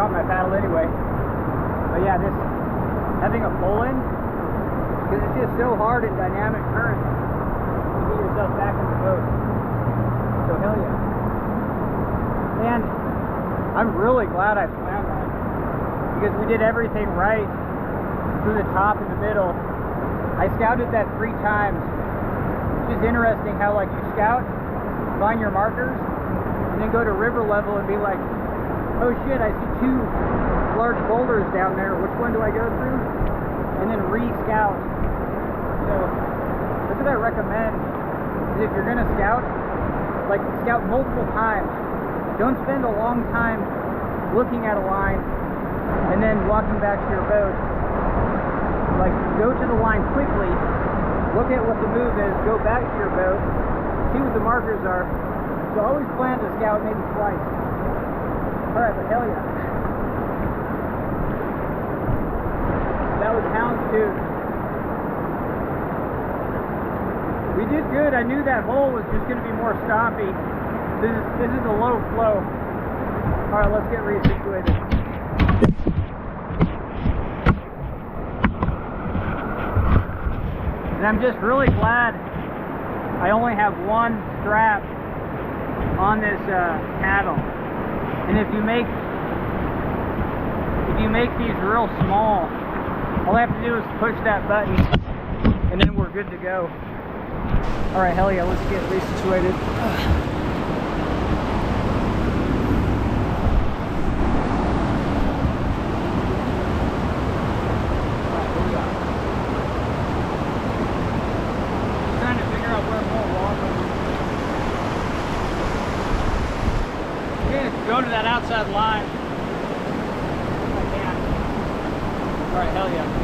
out my paddle anyway. But yeah, this having a pull-in, because it's just so hard in dynamic current to get yourself back in the boat. So hell yeah. And I'm really glad I swam that, because we did everything right through the top and the middle. I scouted that 3 times. It's just interesting how like you scout, find your markers, and then go to river level and be like, oh shit, I see 2 large boulders down there. Which one do I go through? And then re-scout. So that's what I recommend. Is if you're gonna scout, like scout multiple times. Don't spend a long time looking at a line and then walking back to your boat. Like go to the line quickly, look at what the move is, go back to your boat, see what the markers are. So always plan to scout maybe twice. Alright, but hell yeah. That was Houndstooth. We did good. I knew that hole was just going to be more stompy. This is a low flow. Alright, let's get resituated. And I'm just really glad I only have 1 strap on this paddle. And if you make these real small, all I have to do is push that button and then we're good to go. Alright, hell yeah, let's get resituated. Trying to figure out where more water is. Okay, go to that outside line. Alright, hell yeah.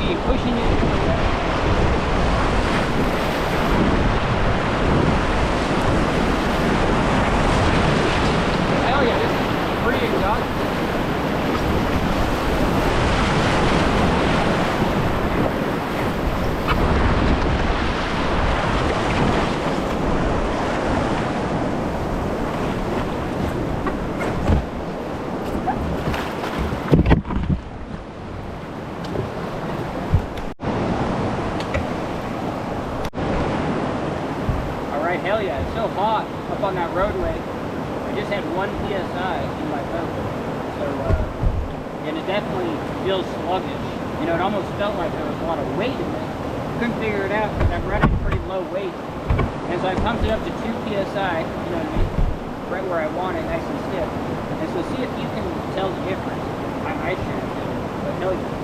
be pushing it. Hell yeah, this is pretty exhausting. Hell yeah, it's so hot up on that roadway. I just had 1 PSI in my boat. So, and it definitely feels sluggish. You know, it almost felt like there was a lot of weight in it. Couldn't figure it out because I'm running pretty low weight. And so I pumped it up to 2 PSI, you know what I mean? Right where I want it, nice and stiff. And so see if you can tell the difference. I sure do, but hell yeah.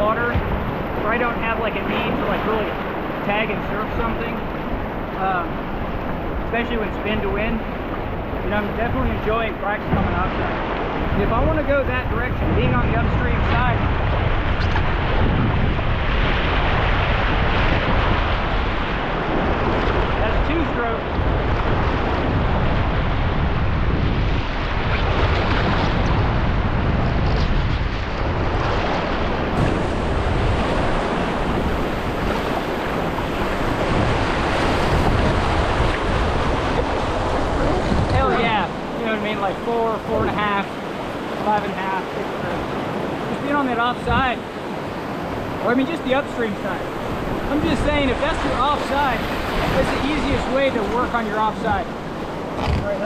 water, where I don't have like a need to like really tag and surf something, especially when spin to wind. You know, I'm definitely enjoying practicing on the outside. And if I want to go that direction, being on the upstream side, that's a 2-stroke. Like 4, 4.5, 5.5, 6 strokes. Just being on that offside, or I mean just the upstream side. I'm just saying, if that's your offside, that's the easiest way to work on your offside. All right,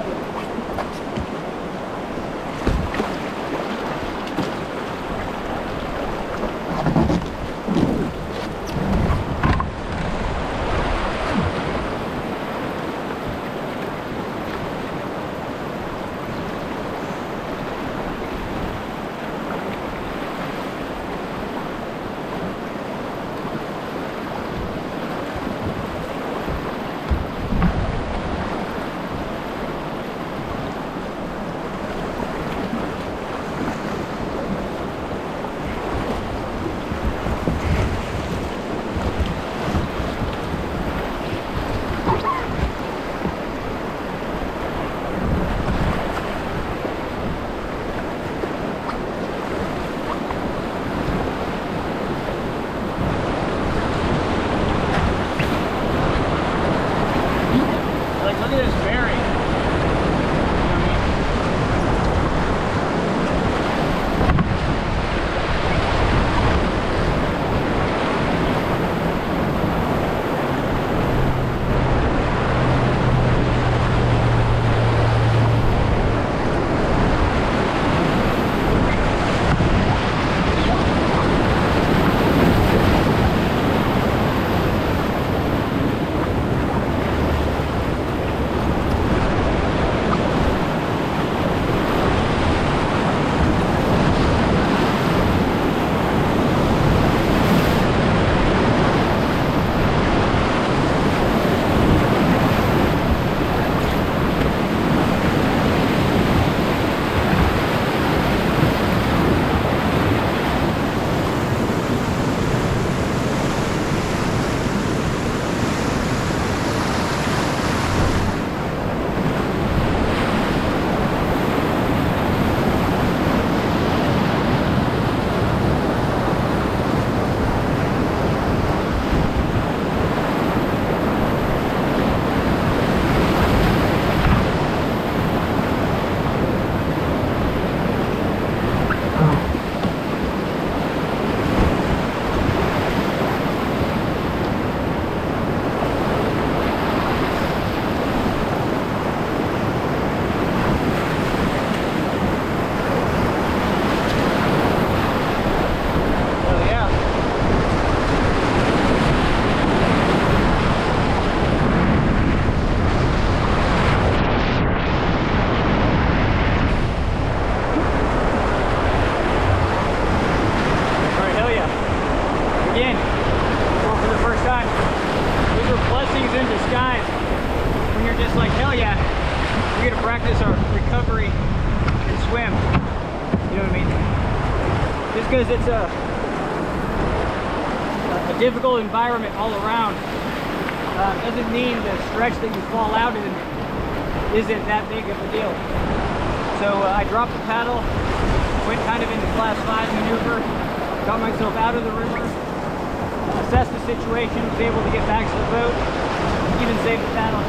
Because it's a difficult environment all around, doesn't mean the stretch that you fall out in isn't that big of a deal. So I dropped the paddle, went kind of into class 5 maneuver, got myself out of the river, assessed the situation, was able to get back to the boat, even saved the paddle.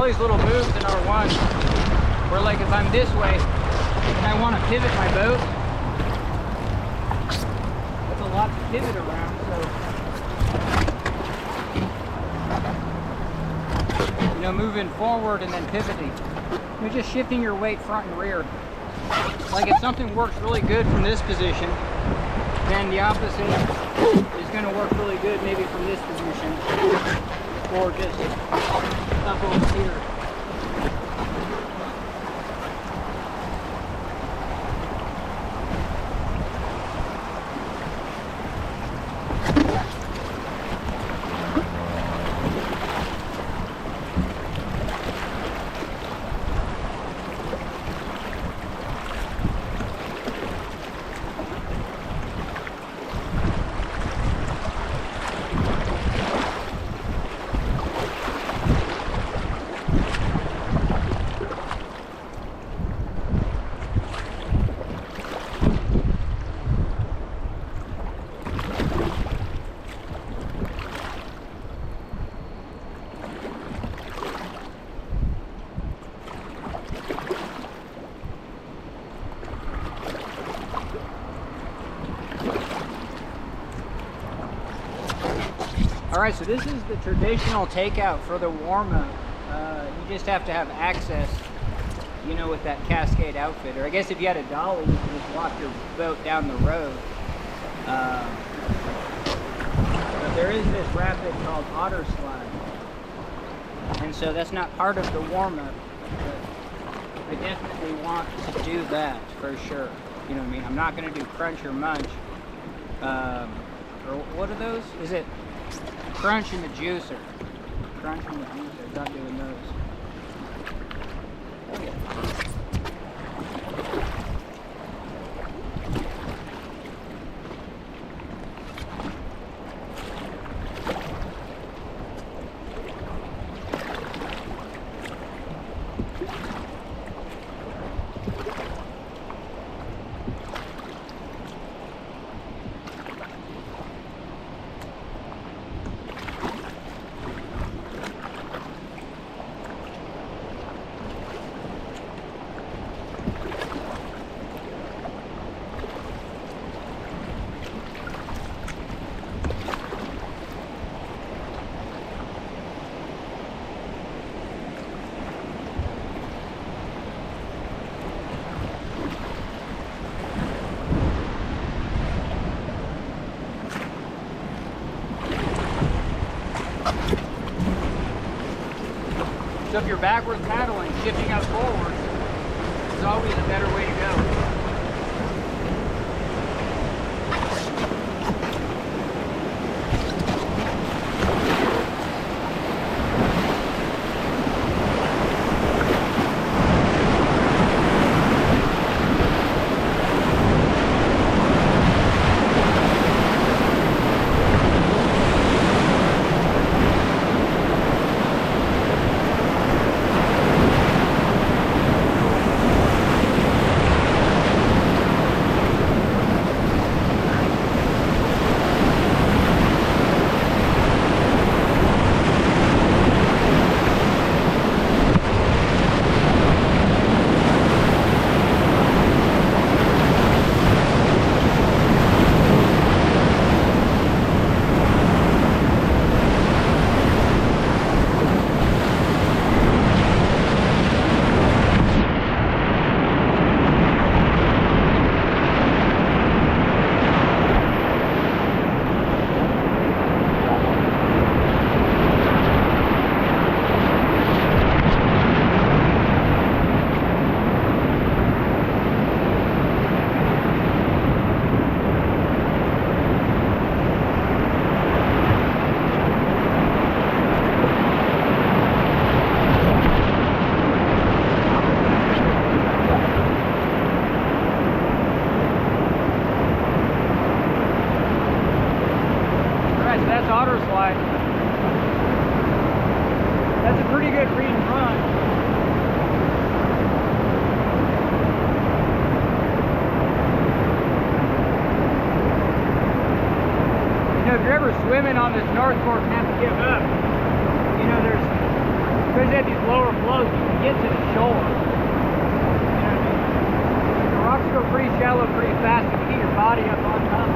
all these little moves in R1 where, like, if I'm this way and I want to pivot my boat, that's a lot to pivot around. So, you know, moving forward and then pivoting. You're just shifting your weight front and rear. Like, if something works really good from this position, then the opposite is going to work really good maybe from this position, or just up over here. Alright, so this is the traditional takeout for the warm-up. You just have to have access, you know, with that Cascade outfitter. I guess if you had a dolly, you could just walk your boat down the road. But there is this rapid called Otter slide. And so that's not part of the warm-up. But I definitely want to do that for sure. You know what I mean? I'm not going to do crunch or munch. Or what are those? Is it crunch and the juicer? Crunch and the juicer. Not doing those. Oh yeah. So if you're backwards paddling, shifting up forward is always a better way to go. That's Otter slide. That's a pretty good read and run. You know, if you're ever swimming on this North Fork and have to give up, you know, because they have these lower flows, you can get to the shore. You know what I mean? The rocks go pretty shallow pretty fast, you can get your body up on top.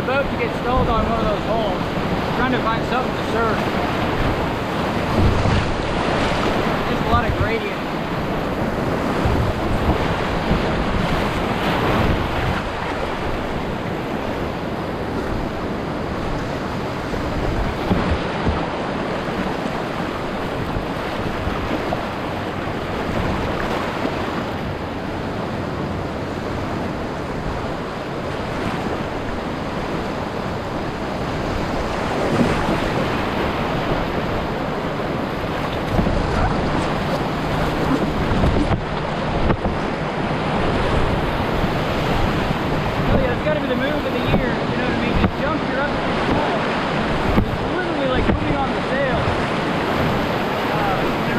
Boat to get stalled on one of those holes, trying to find something to surf. Just a lot of gradient.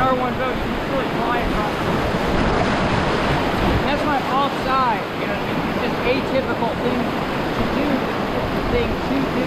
R1 boat, you can really fly across the road. And that's my offside, you know, it's just atypical thing to do, the thing to do.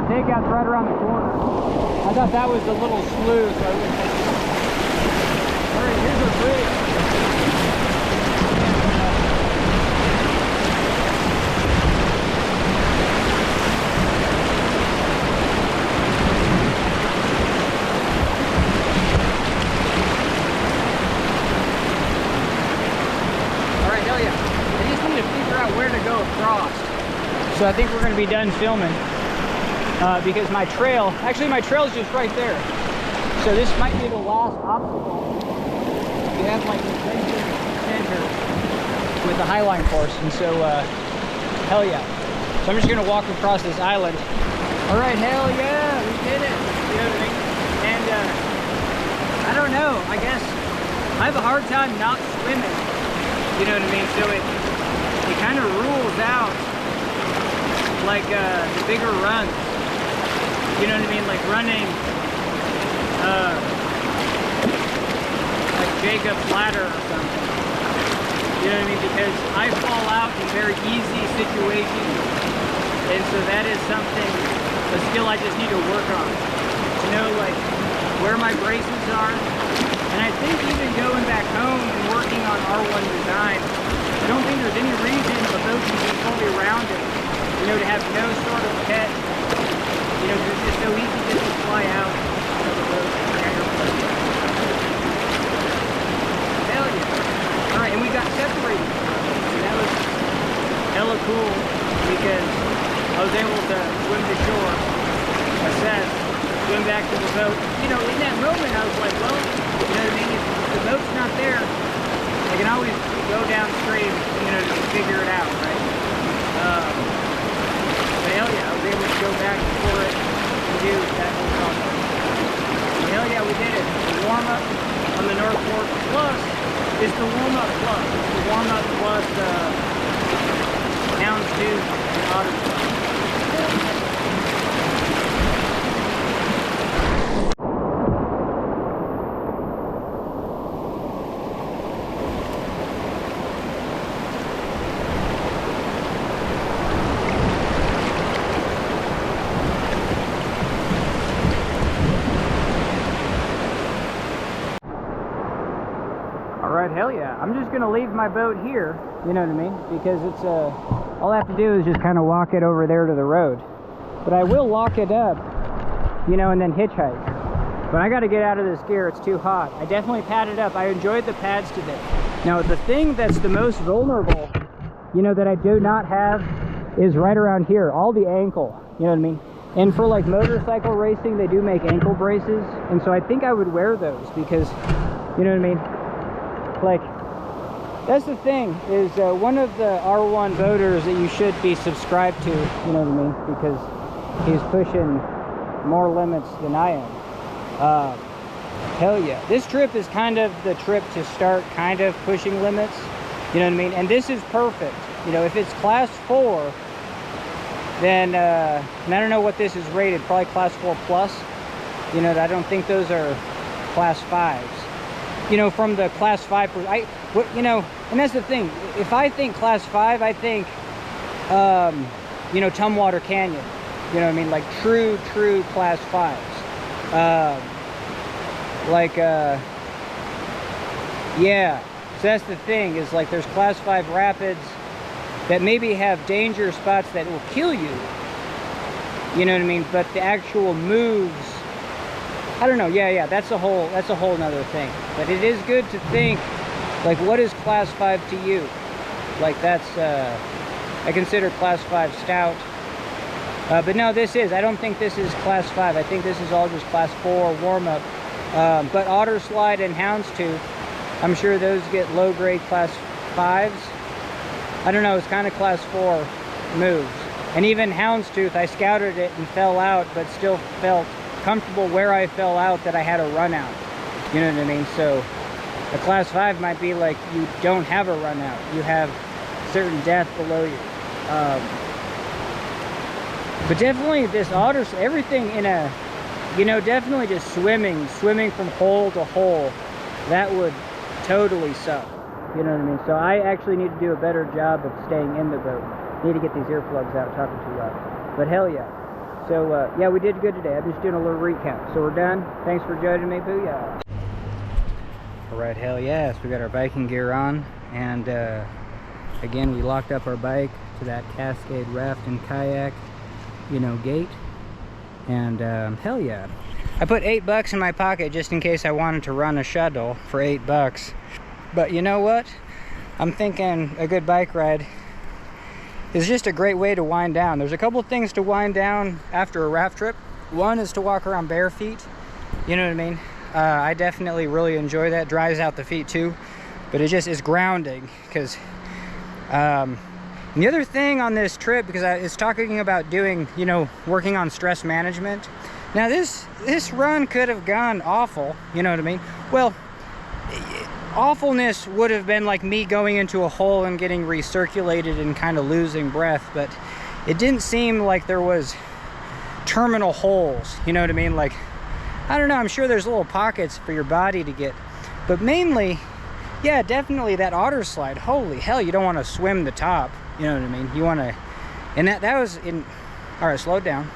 Takeout's right around the corner. I thought that was the little slough, so I wouldn't take it. Alright, here's our bridge. Alright, hell yeah. I just need to figure out where to go across. So I think we're going to be done filming. Because my trail, actually my trail is just right there. So this might be the last obstacle. You have like this right here center with the Highline course, and so hell yeah. So I'm just gonna walk across this island. All right, hell yeah, we did it. You know what I mean? And I don't know, I guess I have a hard time not swimming. You know what I mean? So it kind of rules out like the bigger runs. You know what I mean? Like running, like Jacob's Ladder or something. You know what I mean? Because I fall out in very easy situations. And so that is something, a skill I just need to work on. To know like where my braces are. And I think even going back home and working on R1 design, I don't think there's any reason a boat can be fully rounded. You know, to have no sort of catch. You know, it's just so easy just to fly out of the boat. Hell yeah. Alright, and we got separated. And that was hella cool because I was able to swim to shore, assess, swim back to the boat. You know, in that moment I was like, well, you know what I mean? If the boat's not there, I can always go downstream, you know, to figure it out, right? But hell yeah, I was able to go back for it and do that whole process. And hell yeah, we did it. The warm-up on the North Fork Plus is the warm-up plus. It's the warm-up plus Houndstooth and Otter. Alright, hell yeah. I'm just gonna leave my boat here, you know what I mean? Because it's all I have to do is just kind of walk it over there to the road. But I will lock it up, you know, and then hitchhike. But I gotta get out of this gear, it's too hot. I definitely padded up. I enjoyed the pads today. Now the thing that's the most vulnerable, you know, that I do not have is right around here, all the ankle, you know what I mean? And for like motorcycle racing, they do make ankle braces, and so I think I would wear those because, you know what I mean? Like, that's the thing, is one of the R1 boaters that you should be subscribed to, you know what I mean? Because he's pushing more limits than I am. Hell yeah. This trip is kind of the trip to start kind of pushing limits, you know what I mean? And this is perfect. You know, if it's class 4, then, and I don't know what this is rated, probably class 4 plus. You know, I don't think those are class 5s. You know, from the class 5, you know, and that's the thing. If I think class 5, I think, you know, Tumwater Canyon. You know what I mean? Like true class 5s. Yeah. So that's the thing, is like there's class 5 rapids that maybe have danger spots that will kill you. You know what I mean? But the actual moves, I don't know. Yeah, that's a whole nother thing. But it is good to think, like, what is class 5 to you? Like, that's I consider class 5 stout. But no, I don't think this is class 5. I think this is all just class 4 warm-up. But Otter Slide and Houndstooth, I'm sure those get low-grade class 5s. I don't know, it's kind of class 4 moves. And even Houndstooth, I scouted it and fell out, but still felt comfortable where I fell out that I had a run out. You know what I mean? So a class 5 might be like you don't have a run out. You have certain depth below you. But definitely this Otter, everything in a, you know, definitely just swimming from hole to hole, that would totally suck. You know what I mean? So I actually need to do a better job of staying in the boat. Need to get these earplugs out, talking too loud. But hell yeah. So yeah, we did good today. I'm just doing a little recap. So we're done. Thanks for judging me. Booyah. All right, hell yes. We got our biking gear on. And again, we locked up our bike to that Cascade raft and kayak, you know, gate. And hell yeah. I put $8 in my pocket just in case I wanted to run a shuttle for $8. But you know what? I'm thinking a good bike ride is just a great way to wind down. There's a couple of things to wind down after a raft trip. One is to walk around bare feet. You know what I mean? I definitely really enjoy that. Dries out the feet too. But it just is grounding. Because the other thing on this trip, because it's talking about doing, you know, working on stress management. Now this run could have gone awful. You know what I mean? Well, awfulness would have been like me going into a hole and getting recirculated and kind of losing breath, but it didn't seem like there was terminal holes, you know what I mean? Like, I don't know, I'm sure there's little pockets for your body to get, but mainly, yeah, definitely that Otter Slide. Holy hell, you don't want to swim the top, you know what I mean? You want to, and that was in, all right, slow down.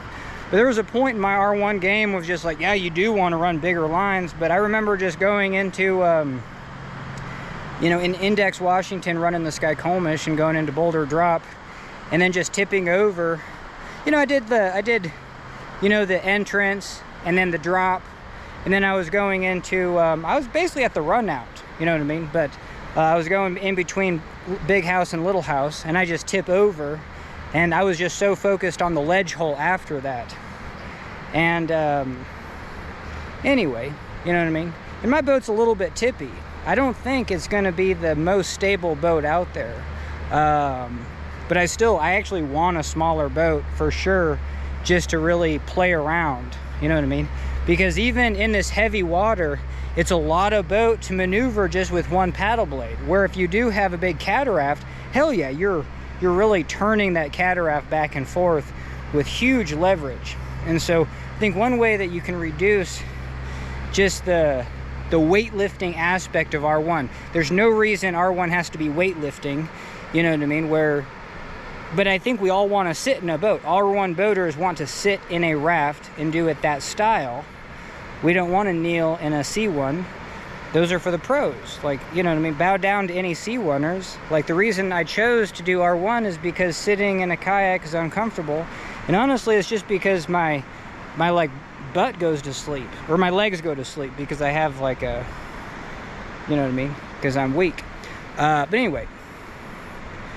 But there was a point in my R1 game was just like, yeah, you do want to run bigger lines, but I remember just going into, you know, in Index, Washington, running the Skycomish and going into Boulder Drop, and then just tipping over. You know, I did, you know, the entrance and then the drop, and then I was going into, I was basically at the run out, you know what I mean? But I was going in between Big House and Little House, and I just tip over, and I was just so focused on the ledge hole after that. And anyway, you know what I mean? And my boat's a little bit tippy. I don't think it's going to be the most stable boat out there. But I actually want a smaller boat for sure, just to really play around. You know what I mean? Because even in this heavy water, it's a lot of boat to maneuver just with one paddle blade. Where if you do have a big cataract, hell yeah, you're really turning that cataract back and forth with huge leverage. And so I think one way that you can reduce just the weightlifting aspect of R1. There's no reason R1 has to be weightlifting, you know what I mean? But I think we all want to sit in a boat. R1 boaters want to sit in a raft and do it that style. We don't want to kneel in a C1. Those are for the pros. Like, you know what I mean? Bow down to any C1ers. Like, the reason I chose to do R1 is because sitting in a kayak is uncomfortable. And honestly, it's just because my like, butt goes to sleep, or my legs go to sleep, because I have like a, you know what I mean, because I'm weak. But anyway,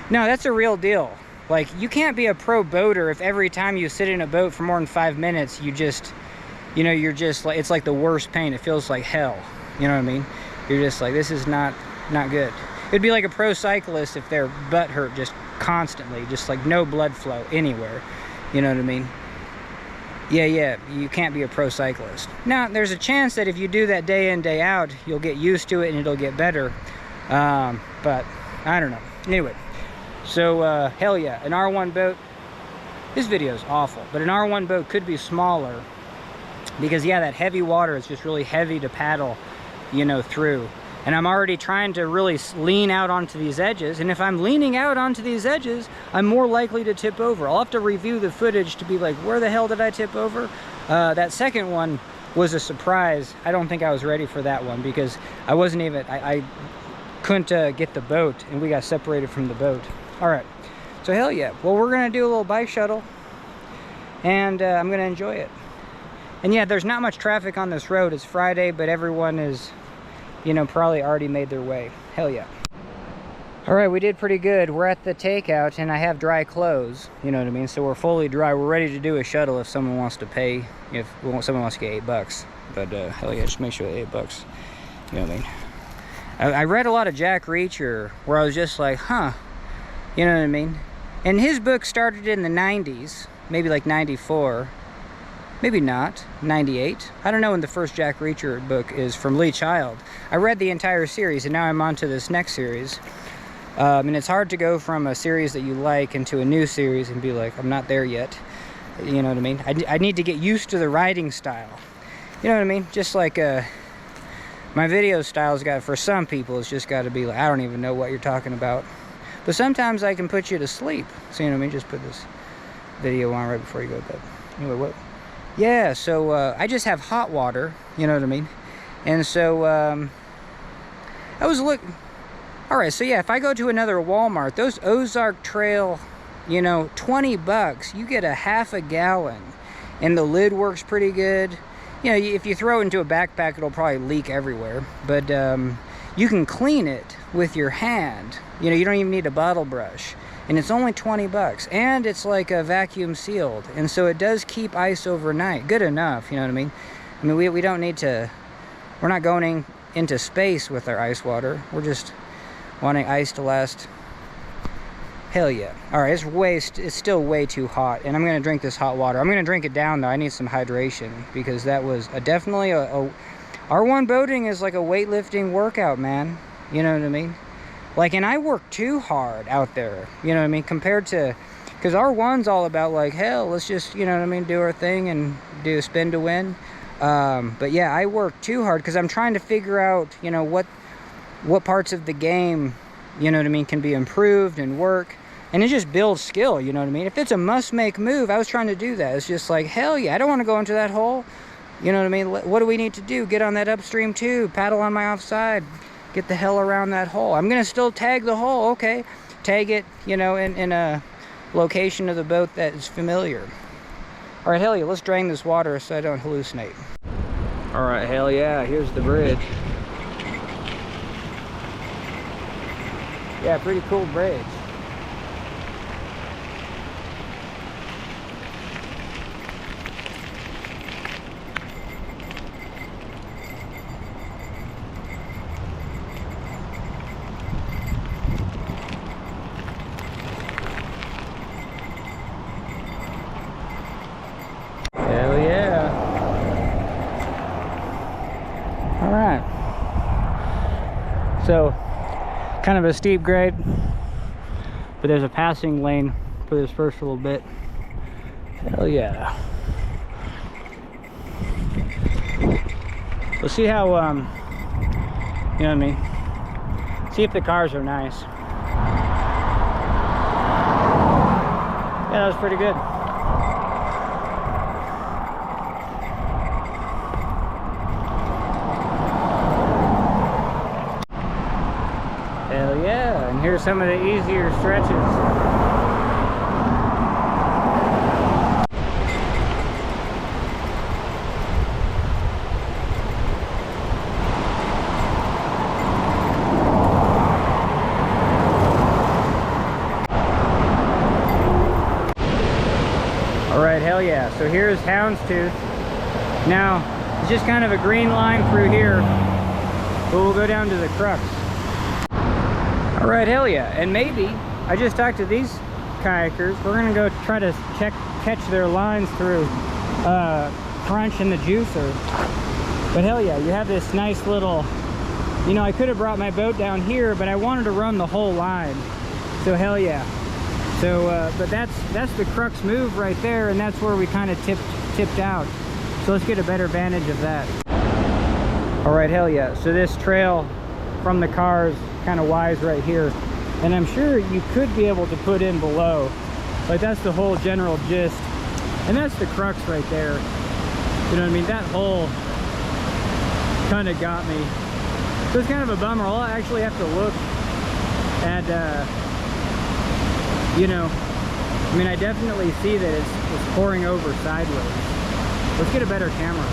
no, that's a real deal. Like, you can't be a pro boater if every time you sit in a boat for more than 5 minutes, you just, you know, you're just like, it's like the worst pain. It feels like hell. You know what I mean? You're just like, this is not good. It'd be like a pro cyclist if their butt hurt just constantly, just like no blood flow anywhere. You know what I mean? Yeah, you can't be a pro cyclist. Now, there's a chance that if you do that day in, day out, you'll get used to it and it'll get better. But I don't know. Anyway, so hell yeah, an R1 boat. This video is awful, but an R1 boat could be smaller because, yeah, that heavy water is just really heavy to paddle, you know, through. And I'm already trying to really lean out onto these edges. And if I'm leaning out onto these edges, I'm more likely to tip over. I'll have to review the footage to be like, where the hell did I tip over? That second one was a surprise. I don't think I was ready for that one because I wasn't even, I couldn't get the boat, and we got separated from the boat. All right, so hell yeah. Well, we're gonna do a little bike shuttle, and I'm gonna enjoy it. And yeah, there's not much traffic on this road. It's Friday, but everyone is, you know, probably already made their way. Hell yeah. All right, we did pretty good. We're at the takeout, and I have dry clothes, you know what I mean? So we're fully dry. We're ready to do a shuttle if someone wants to pay, if someone wants to get $8. But hell yeah, just make sure $8. You know what I mean? I read a lot of Jack Reacher where I was just like, huh, you know what I mean? And his book started in the 90s, maybe like 94. Maybe not, 98. I don't know when the first Jack Reacher book is from Lee Child. I read the entire series, and now I'm on to this next series. And it's hard to go from a series that you like into a new series and be like, I'm not there yet. You know what I mean? I need to get used to the writing style. You know what I mean? Just like my video style's got, for some people, it's just got to be like, I don't even know what you're talking about. But sometimes I can put you to sleep. So, you know what I mean? Just put this video on right before you go to bed. Anyway, what? Yeah, so I just have hot water, you know what I mean? And so I was looking. All right, so yeah, if I go to another Walmart, those Ozark Trail, you know, $20, you get a half a gallon, and the lid works pretty good. You know, if you throw it into a backpack, it'll probably leak everywhere, but you can clean it with your hand. You know, you don't even need a bottle brush. And it's only $20, and it's like a vacuum sealed, and so it does keep ice overnight. Good enough, you know what I mean? I mean, we don't need to, we're not going into space with our ice water. We're just wanting ice to last. Hell yeah. All right, it's still way too hot, and I'm gonna drink this hot water. I'm gonna drink it down though. I need some hydration because that was definitely a R1 boating is like a weightlifting workout, man. You know what I mean? Like, and I work too hard out there, you know what I mean, compared to, because R1's all about like, hell, let's just, you know what I mean, do our thing and do a spin to win. But yeah, I work too hard because I'm trying to figure out, you know, what parts of the game, you know what I mean, can be improved and work. And it just builds skill, you know what I mean? If it's a must-make move, I was trying to do that. It's just like, hell yeah, I don't want to go into that hole. You know what I mean? What do we need to do? Get on that upstream tube, paddle on my offside. Get the hell around that hole. I'm gonna still tag the hole, okay. Tag it, you know, in a location of the boat that is familiar. All right, hell yeah, let's drain this water so I don't hallucinate. All right, hell yeah, here's the bridge. Yeah, pretty cool bridge. So, kind of a steep grade, but there's a passing lane for this first little bit. Hell yeah. We'll see how, you know what I mean? See if the cars are nice. Yeah, that was pretty good. Hell yeah, and here's some of the easier stretches. Alright, hell yeah. So here's Houndstooth. Now, it's just kind of a green line through here, but we'll go down to the crux. Alright, hell yeah. And maybe, I just talked to these kayakers, we're gonna go try to catch their lines through Crunch and the Juicer. But hell yeah, you have this nice little, you know, I could have brought my boat down here, but I wanted to run the whole line. So hell yeah. So, but that's the crux move right there, and that's where we kind of tipped out. So let's get a better vantage of that. All right, hell yeah. So this trail from the cars kind of wise right here, and I'm sure you could be able to put in below, but that's the whole general gist. And that's the crux right there. You know what I mean? That hole kind of got me. So it's kind of a bummer. I'll actually have to look at, you know, I mean, I definitely see that it's pouring over sideways. Let's get a better camera.